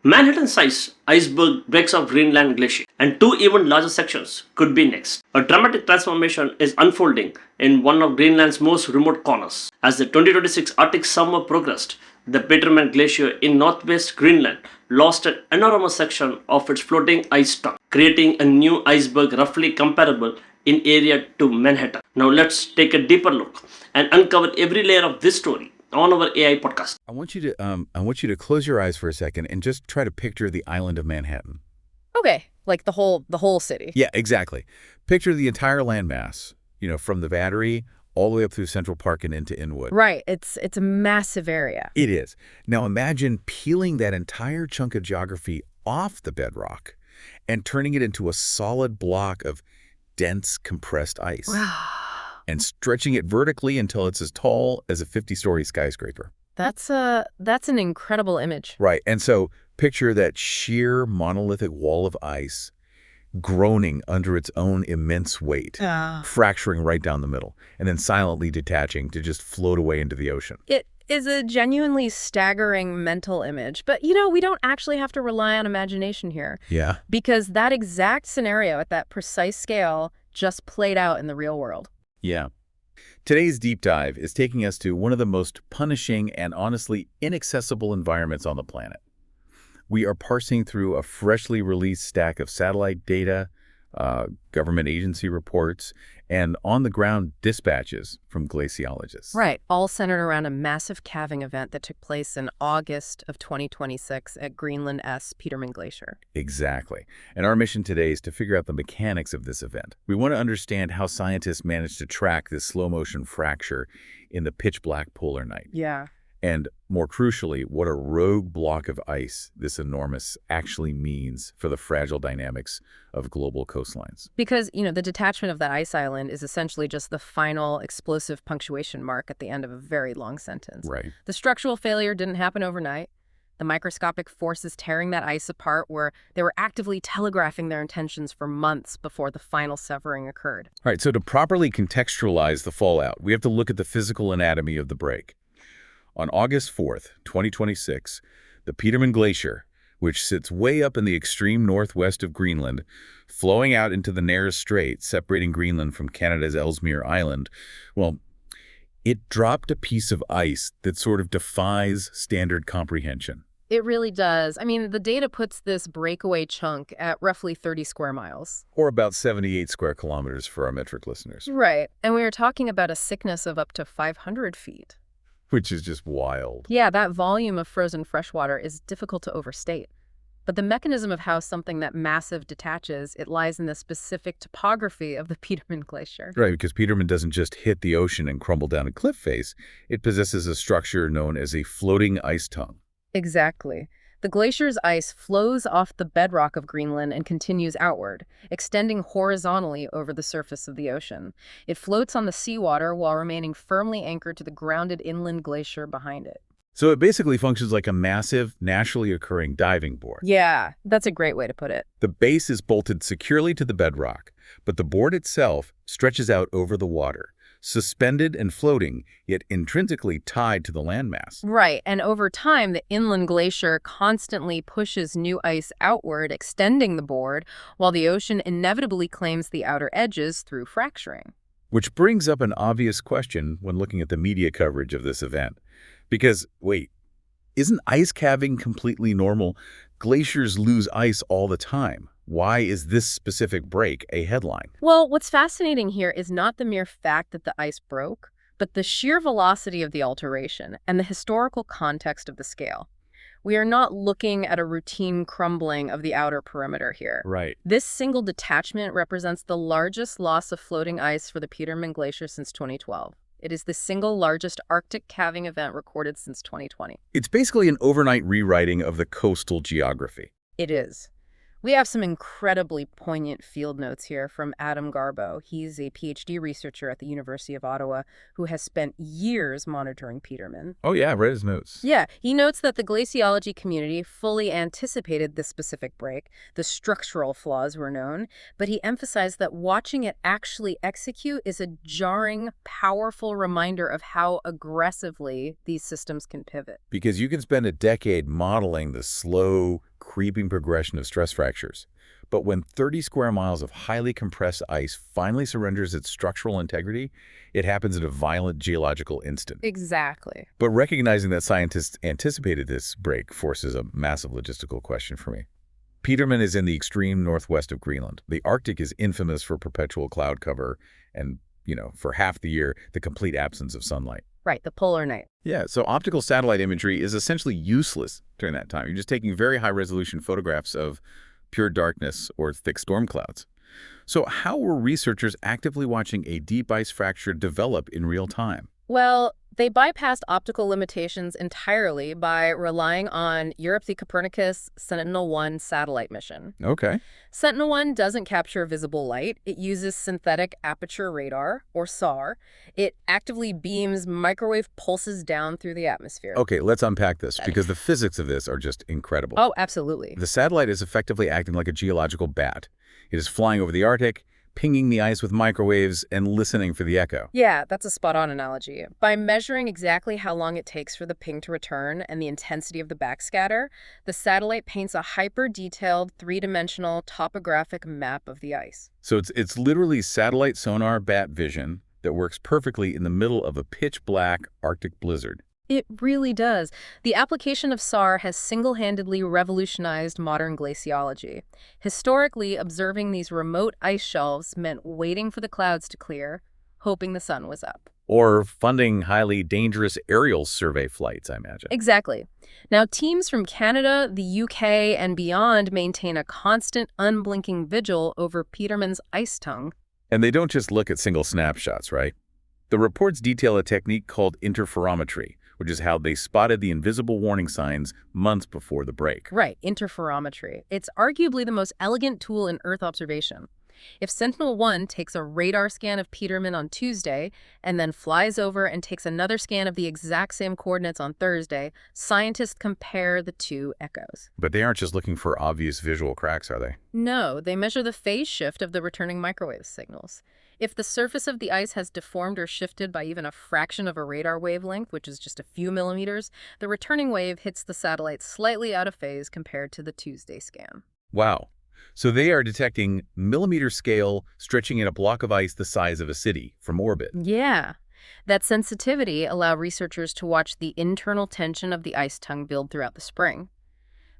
Manhattan-sized iceberg breaks off Greenland Glacier, and two even larger sections could be next. A dramatic transformation is unfolding in one of Greenland's most remote corners. As the 2026 Arctic summer progressed, the Petermann Glacier in northwest Greenland lost an enormous section of its floating ice tongue, creating a new iceberg roughly comparable in area to Manhattan. Now let's take a deeper look and uncover every layer of this story on our AI podcast. I want you to close your eyes for a second and just try to picture the island of Manhattan. Okay, like the whole city. Yeah, exactly. Picture the entire landmass, from the Battery all the way up through Central Park and into Inwood. Right, it's a massive area. It is. Now imagine peeling that entire chunk of geography off the bedrock and turning it into a solid block of dense, compressed ice. Wow. And stretching it vertically until it's as tall as a 50-story skyscraper. That's an incredible image. Right. And so picture that sheer monolithic wall of ice groaning under its own immense weight, fracturing right down the middle, and then silently detaching to just float away into the ocean. It is a genuinely staggering mental image. But, we don't actually have to rely on imagination here. Yeah. Because that exact scenario at that precise scale just played out in the real world. Yeah. Today's deep dive is taking us to one of the most punishing and honestly inaccessible environments on the planet. We are parsing through a freshly released stack of satellite data, government agency reports, and on-the-ground dispatches from glaciologists. Right, all centered around a massive calving event that took place in August of 2026 at Greenland's Petermann Glacier. Exactly. And our mission today is to figure out the mechanics of this event. We want to understand how scientists managed to track this slow-motion fracture in the pitch-black polar night. Yeah. And more crucially, what a rogue block of ice this enormous actually means for the fragile dynamics of global coastlines. Because, the detachment of that ice island is essentially just the final explosive punctuation mark at the end of a very long sentence. Right. The structural failure didn't happen overnight. The microscopic forces tearing that ice apart they were actively telegraphing their intentions for months before the final severing occurred. All right, so to properly contextualize the fallout, we have to look at the physical anatomy of the break. On August 4th, 2026, the Petermann Glacier, which sits way up in the extreme northwest of Greenland, flowing out into the Nares Strait separating Greenland from Canada's Ellesmere Island, it dropped a piece of ice that sort of defies standard comprehension. It really does. The data puts this breakaway chunk at roughly 30 square miles. Or about 78 square kilometers for our metric listeners. Right, and we are talking about a thickness of up to 500 feet. Which is just wild. Yeah, that volume of frozen freshwater is difficult to overstate. But the mechanism of how something that massive detaches, it lies in the specific topography of the Petermann Glacier. Right, because Petermann doesn't just hit the ocean and crumble down a cliff face. It possesses a structure known as a floating ice tongue. Exactly. The glacier's ice flows off the bedrock of Greenland and continues outward, extending horizontally over the surface of the ocean. It floats on the seawater while remaining firmly anchored to the grounded inland glacier behind it. So it basically functions like a massive, naturally occurring diving board. Yeah, that's a great way to put it. The base is bolted securely to the bedrock, but the board itself stretches out over the water, suspended and floating, yet intrinsically tied to the landmass. Right, and over time, the inland glacier constantly pushes new ice outward, extending the board, while the ocean inevitably claims the outer edges through fracturing. Which brings up an obvious question when looking at the media coverage of this event. Because, wait, isn't ice calving completely normal? Glaciers lose ice all the time. Why is this specific break a headline? Well, what's fascinating here is not the mere fact that the ice broke, but the sheer velocity of the alteration and the historical context of the scale. We are not looking at a routine crumbling of the outer perimeter here. Right. This single detachment represents the largest loss of floating ice for the Petermann Glacier since 2012. It is the single largest Arctic calving event recorded since 2020. It's basically an overnight rewriting of the coastal geography. It is. We have some incredibly poignant field notes here from Adam Garbo. He's a PhD researcher at the University of Ottawa who has spent years monitoring Petermann. Oh yeah, I read his notes. Yeah, he notes that the glaciology community fully anticipated this specific break. The structural flaws were known, but he emphasized that watching it actually execute is a jarring, powerful reminder of how aggressively these systems can pivot. Because you can spend a decade modeling the slow, creeping progression of stress fractures. But when 30 square miles of highly compressed ice finally surrenders its structural integrity, it happens in a violent geological instant. Exactly. But recognizing that scientists anticipated this break forces a massive logistical question for me. Petermann is in the extreme northwest of Greenland. The Arctic is infamous for perpetual cloud cover and, for half the year, the complete absence of sunlight. Right, the polar night. Yeah, so optical satellite imagery is essentially useless during that time. You're just taking very high-resolution photographs of pure darkness or thick storm clouds. So how were researchers actively watching a deep ice fracture develop in real time? Well, they bypassed optical limitations entirely by relying on Europe's Copernicus Sentinel-1 satellite mission. Okay. Sentinel-1 doesn't capture visible light. It uses synthetic aperture radar, or SAR. It actively beams microwave pulses down through the atmosphere. Okay, let's unpack this, because the physics of this are just incredible. Oh, absolutely. The satellite is effectively acting like a geological bat. It is flying over the Arctic, pinging the ice with microwaves, and listening for the echo. Yeah, that's a spot-on analogy. By measuring exactly how long it takes for the ping to return and the intensity of the backscatter, the satellite paints a hyper-detailed, three-dimensional topographic map of the ice. So it's literally satellite sonar bat vision that works perfectly in the middle of a pitch-black Arctic blizzard. It really does. The application of SAR has single-handedly revolutionized modern glaciology. Historically, observing these remote ice shelves meant waiting for the clouds to clear, hoping the sun was up. Or funding highly dangerous aerial survey flights, I imagine. Exactly. Now, teams from Canada, the UK, and beyond maintain a constant, unblinking vigil over Petermann's ice tongue. And they don't just look at single snapshots, right? The reports detail a technique called interferometry, which is how they spotted the invisible warning signs months before the break. Right, interferometry. It's arguably the most elegant tool in Earth observation. If Sentinel-1 takes a radar scan of Petermann on Tuesday and then flies over and takes another scan of the exact same coordinates on Thursday, scientists compare the two echoes. But they aren't just looking for obvious visual cracks, are they? No, they measure the phase shift of the returning microwave signals. If the surface of the ice has deformed or shifted by even a fraction of a radar wavelength, which is just a few millimeters, the returning wave hits the satellite slightly out of phase compared to the Tuesday scan. Wow. So they are detecting millimeter scale stretching in a block of ice the size of a city from orbit. Yeah. That sensitivity allowed researchers to watch the internal tension of the ice tongue build throughout the spring.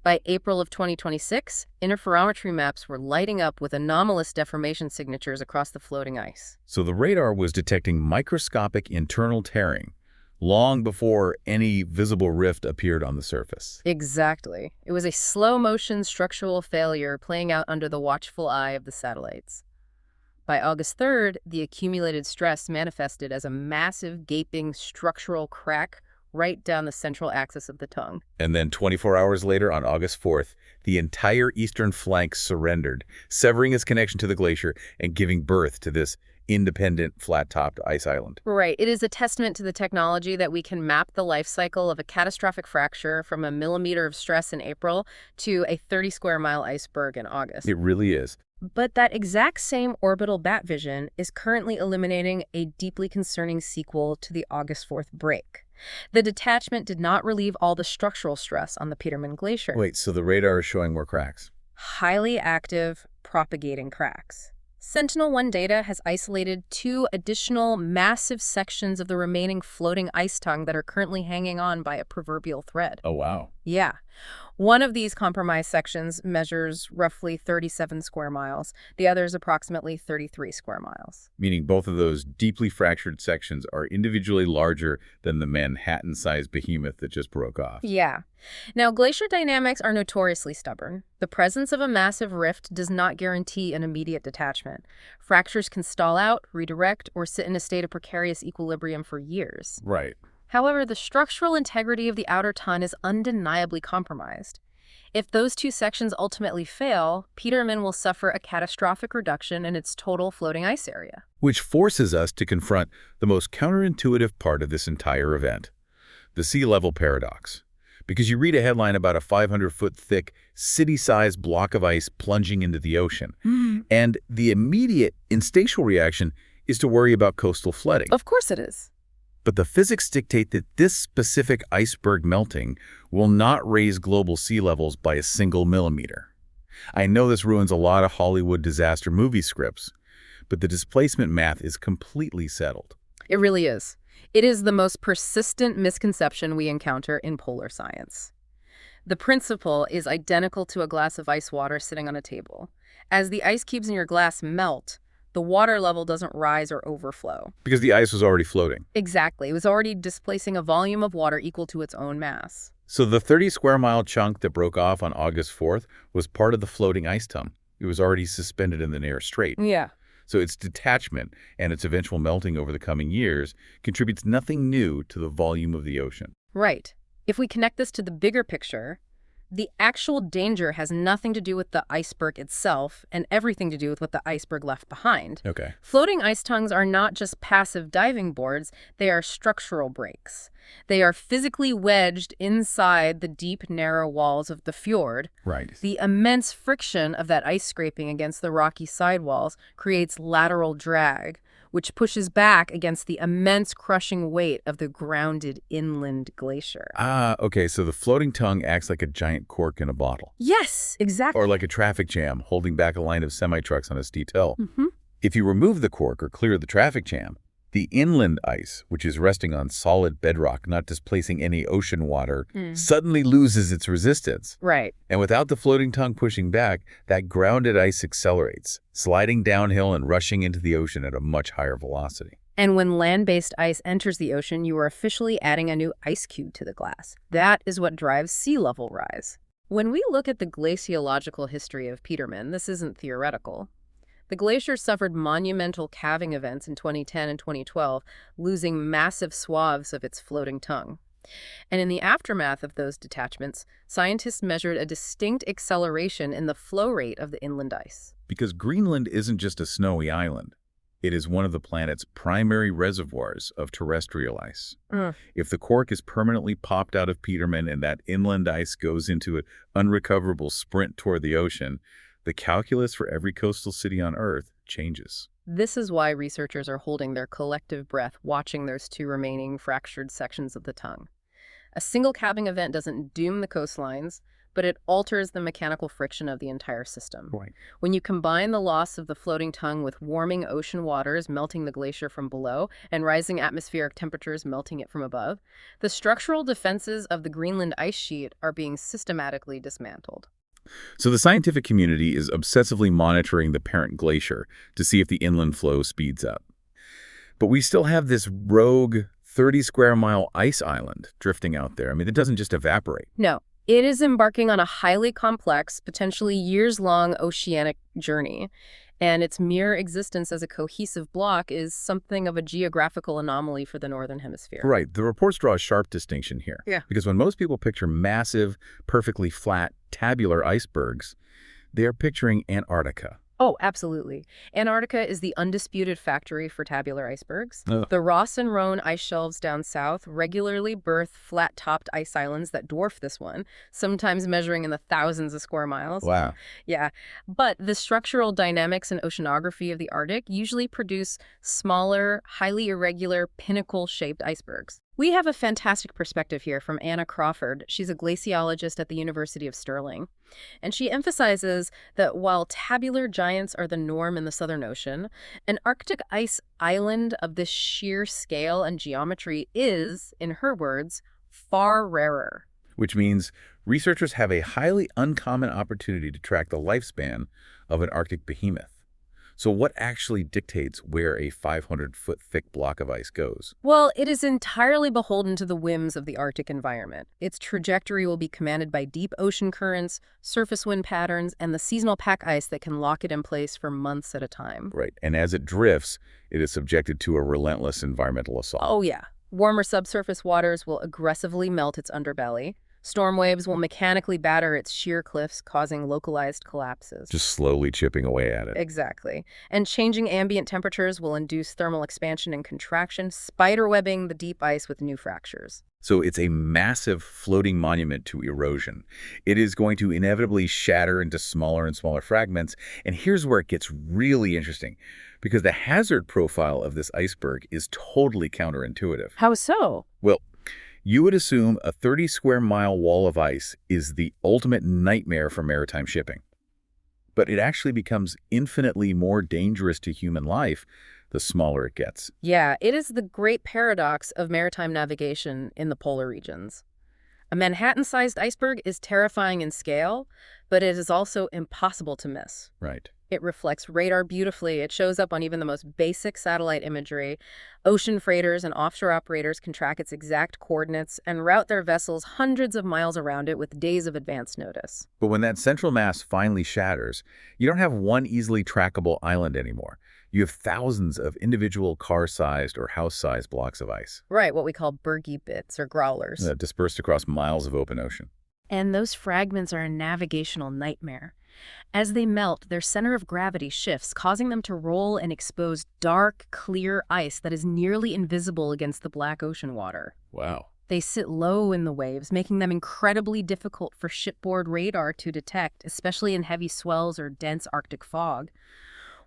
By April of 2026, interferometry maps were lighting up with anomalous deformation signatures across the floating ice. So the radar was detecting microscopic internal tearing long before any visible rift appeared on the surface. Exactly. It was a slow-motion structural failure playing out under the watchful eye of the satellites. By August 3rd, the accumulated stress manifested as a massive, gaping structural crack right down the central axis of the tongue. And then 24 hours later, on August 4th, the entire eastern flank surrendered, severing its connection to the glacier and giving birth to this independent, flat-topped ice island. Right. It is a testament to the technology that we can map the life cycle of a catastrophic fracture from a millimeter of stress in April to a 30-square-mile iceberg in August. It really is. But that exact same orbital bat vision is currently eliminating a deeply concerning sequel to the August 4th break. The detachment did not relieve all the structural stress on the Petermann Glacier. Wait, so the radar is showing more cracks? Highly active, propagating cracks. Sentinel-1 data has isolated 2 additional massive sections of the remaining floating ice tongue that are currently hanging on by a proverbial thread. Oh, wow. Yeah. One of these compromised sections measures roughly 37 square miles. The other is approximately 33 square miles. Meaning both of those deeply fractured sections are individually larger than the Manhattan-sized behemoth that just broke off. Yeah. Now, glacier dynamics are notoriously stubborn. The presence of a massive rift does not guarantee an immediate detachment. Fractures can stall out, redirect, or sit in a state of precarious equilibrium for years. Right. However, the structural integrity of the outer tongue is undeniably compromised. If those 2 sections ultimately fail, Petermann will suffer a catastrophic reduction in its total floating ice area. Which forces us to confront the most counterintuitive part of this entire event, the sea level paradox. Because you read a headline about a 500-foot thick, city-sized block of ice plunging into the ocean, and the immediate instinctual reaction is to worry about coastal flooding. Of course it is. But the physics dictate that this specific iceberg melting will not raise global sea levels by a single millimeter. I know this ruins a lot of Hollywood disaster movie scripts, but the displacement math is completely settled. It really is. It is the most persistent misconception we encounter in polar science. The principle is identical to a glass of ice water sitting on a table. As the ice cubes in your glass melt, the water level doesn't rise or overflow. Because the ice was already floating. Exactly. It was already displacing a volume of water equal to its own mass. So the 30-square-mile chunk that broke off on August 4th was part of the floating ice tongue. It was already suspended in the near strait. Yeah. So its detachment and its eventual melting over the coming years contributes nothing new to the volume of the ocean. Right. If we connect this to the bigger picture, the actual danger has nothing to do with the iceberg itself and everything to do with what the iceberg left behind. Okay. Floating ice tongues are not just passive diving boards, they are structural breaks. They are physically wedged inside the deep, narrow walls of the fjord. Right. The immense friction of that ice scraping against the rocky sidewalls creates lateral drag, which pushes back against the immense crushing weight of the grounded inland glacier. Okay, so the floating tongue acts like a giant cork in a bottle. Yes, exactly. Or like a traffic jam holding back a line of semi-trucks on a steep hill. If you remove the cork or clear the traffic jam, the inland ice, which is resting on solid bedrock, not displacing any ocean water, suddenly loses its resistance. Right. And without the floating tongue pushing back, that grounded ice accelerates, sliding downhill and rushing into the ocean at a much higher velocity. And when land-based ice enters the ocean, you are officially adding a new ice cube to the glass. That is what drives sea level rise. When we look at the glaciological history of Petermann, this isn't theoretical. The glacier suffered monumental calving events in 2010 and 2012, losing massive swaths of its floating tongue. And in the aftermath of those detachments, scientists measured a distinct acceleration in the flow rate of the inland ice. Because Greenland isn't just a snowy island. It is one of the planet's primary reservoirs of terrestrial ice. If the cork is permanently popped out of Petermann and that inland ice goes into an unrecoverable sprint toward the ocean, the calculus for every coastal city on Earth changes. This is why researchers are holding their collective breath watching those two remaining fractured sections of the tongue. A single calving event doesn't doom the coastlines, but it alters the mechanical friction of the entire system. Right. When you combine the loss of the floating tongue with warming ocean waters melting the glacier from below and rising atmospheric temperatures melting it from above, the structural defenses of the Greenland ice sheet are being systematically dismantled. So the scientific community is obsessively monitoring the parent glacier to see if the inland flow speeds up. But we still have this rogue 30-square-mile ice island drifting out there. I mean, it doesn't just evaporate. No, it is embarking on a highly complex, potentially years-long oceanic journey. And its mere existence as a cohesive block is something of a geographical anomaly for the Northern Hemisphere. Right. The reports draw a sharp distinction here. Yeah. Because when most people picture massive, perfectly flat, tabular icebergs, they are picturing Antarctica. Oh, absolutely. Antarctica is the undisputed factory for tabular icebergs. Oh. The Ross and Rhone ice shelves down south regularly birth flat-topped ice islands that dwarf this one, sometimes measuring in the thousands of square miles. Wow. Yeah, but the structural dynamics and oceanography of the Arctic usually produce smaller, highly irregular, pinnacle-shaped icebergs. We have a fantastic perspective here from Anna Crawford. She's a glaciologist at the University of Stirling. And she emphasizes that while tabular giants are the norm in the Southern Ocean, an Arctic ice island of this sheer scale and geometry is, in her words, far rarer. Which means researchers have a highly uncommon opportunity to track the lifespan of an Arctic behemoth. So what actually dictates where a 500-foot thick block of ice goes? Well, it is entirely beholden to the whims of the Arctic environment. Its trajectory will be commanded by deep ocean currents, surface wind patterns, and the seasonal pack ice that can lock it in place for months at a time. Right. And as it drifts, it is subjected to a relentless environmental assault. Oh, yeah. Warmer subsurface waters will aggressively melt its underbelly. Storm waves will mechanically batter its sheer cliffs, causing localized collapses. Just slowly chipping away at it. Exactly. And changing ambient temperatures will induce thermal expansion and contraction, spiderwebbing the deep ice with new fractures. So it's a massive floating monument to erosion. It is going to inevitably shatter into smaller and smaller fragments. And here's where it gets really interesting, because the hazard profile of this iceberg is totally counterintuitive. How so? Well, you would assume a 30-square-mile wall of ice is the ultimate nightmare for maritime shipping. But it actually becomes infinitely more dangerous to human life the smaller it gets. Yeah, it is the great paradox of maritime navigation in the polar regions. A Manhattan-sized iceberg is terrifying in scale, but it is also impossible to miss. Right. It reflects radar beautifully. It shows up on even the most basic satellite imagery. Ocean freighters and offshore operators can track its exact coordinates and route their vessels hundreds of miles around it with days of advance notice. But when that central mass finally shatters, you don't have one easily trackable island anymore. You have thousands of individual car-sized or house-sized blocks of ice. Right, what we call bergy bits or growlers. Dispersed across miles of open ocean. And those fragments are a navigational nightmare. As they melt, their center of gravity shifts, causing them to roll and expose dark, clear ice that is nearly invisible against the black ocean water. Wow. They sit low in the waves, making them incredibly difficult for shipboard radar to detect, especially in heavy swells or dense Arctic fog.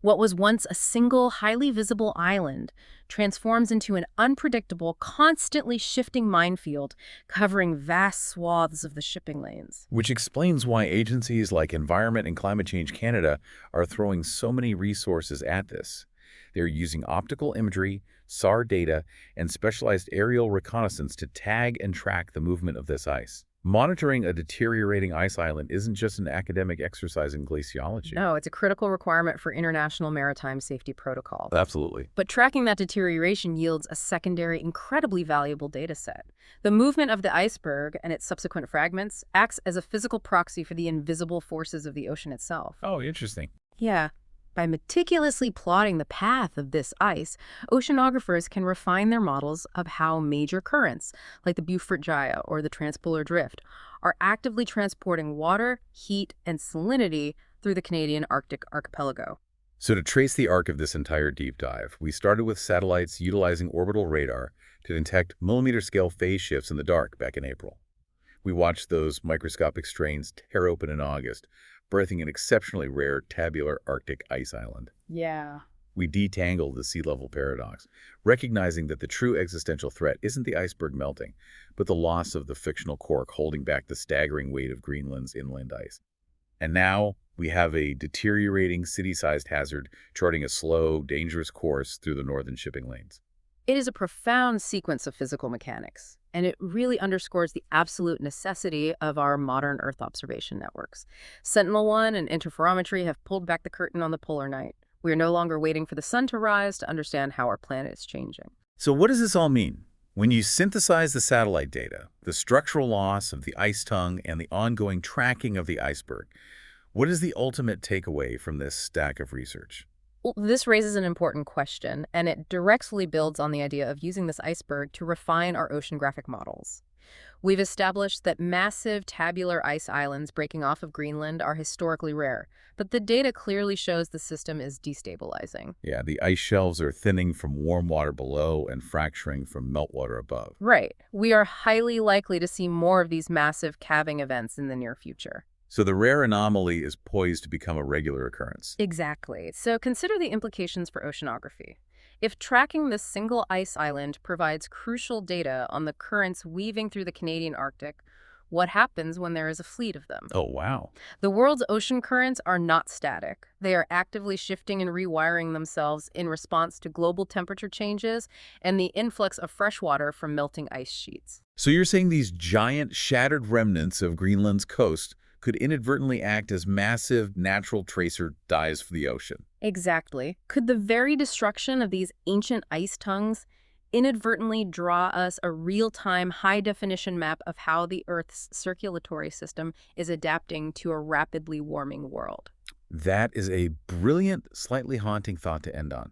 What was once a single, highly visible island transforms into an unpredictable, constantly shifting minefield covering vast swaths of the shipping lanes. Which explains why agencies like Environment and Climate Change Canada are throwing so many resources at this. They're using optical imagery, SAR data, and specialized aerial reconnaissance to tag and track the movement of this ice. Monitoring a deteriorating ice island isn't just an academic exercise in glaciology. No, it's a critical requirement for international maritime safety protocol. Absolutely. But tracking that deterioration yields a secondary, incredibly valuable data set. The movement of the iceberg and its subsequent fragments acts as a physical proxy for the invisible forces of the ocean itself. Oh, interesting. Yeah. By meticulously plotting the path of this ice, oceanographers can refine their models of how major currents, like the Beaufort Gyre or the Transpolar Drift, are actively transporting water, heat, and salinity through the Canadian Arctic archipelago. So to trace the arc of this entire deep dive, we started with satellites utilizing orbital radar to detect millimeter-scale phase shifts in the dark back in April. We watched those microscopic strains tear open in August, birthing an exceptionally rare tabular Arctic ice island. Yeah. We detangled the sea level paradox, recognizing that the true existential threat isn't the iceberg melting, but the loss of the fictional cork holding back the staggering weight of Greenland's inland ice. And now we have a deteriorating city-sized hazard charting a slow, dangerous course through the northern shipping lanes. It is a profound sequence of physical mechanics, and it really underscores the absolute necessity of our modern Earth observation networks. Sentinel-1 and interferometry have pulled back the curtain on the polar night. We are no longer waiting for the sun to rise to understand how our planet is changing. So what does this all mean? When you synthesize the satellite data, the structural loss of the ice tongue, and the ongoing tracking of the iceberg, what is the ultimate takeaway from this stack of research? Well, this raises an important question, and it directly builds on the idea of using this iceberg to refine our oceanographic models. We've established that massive tabular ice islands breaking off of Greenland are historically rare, but the data clearly shows the system is destabilizing. Yeah, the ice shelves are thinning from warm water below and fracturing from meltwater above. Right. We are highly likely to see more of these massive calving events in the near future. So the rare anomaly is poised to become a regular occurrence. Exactly. So consider the implications for oceanography. If tracking this single ice island provides crucial data on the currents weaving through the Canadian Arctic, what happens when there is a fleet of them? Oh, wow. The world's ocean currents are not static. They are actively shifting and rewiring themselves in response to global temperature changes and the influx of fresh water from melting ice sheets. So you're saying these giant shattered remnants of Greenland's coast could inadvertently act as massive natural tracer dyes for the ocean. Exactly. Could the very destruction of these ancient ice tongues inadvertently draw us a real-time, high-definition map of how the Earth's circulatory system is adapting to a rapidly warming world? That is a brilliant, slightly haunting thought to end on.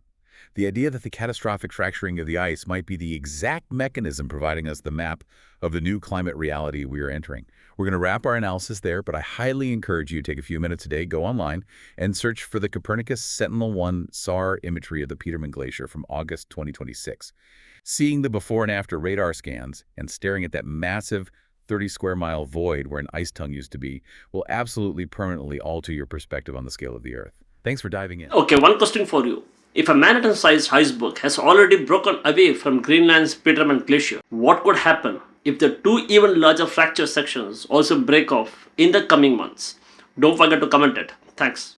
The idea that the catastrophic fracturing of the ice might be the exact mechanism providing us the map of the new climate reality we are entering. We're going to wrap our analysis there, but I highly encourage you to take a few minutes a day, go online, and search for the Copernicus Sentinel-1 SAR imagery of the Petermann Glacier from August 2026. Seeing the before and after radar scans and staring at that massive 30-square-mile void where an ice tongue used to be will absolutely permanently alter your perspective on the scale of the Earth. Thanks for diving in. Okay, one question for you. If a Manhattan-sized iceberg has already broken away from Greenland's Petermann Glacier, what could happen if the two even larger fracture sections also break off in the coming months? Don't forget to comment it. Thanks.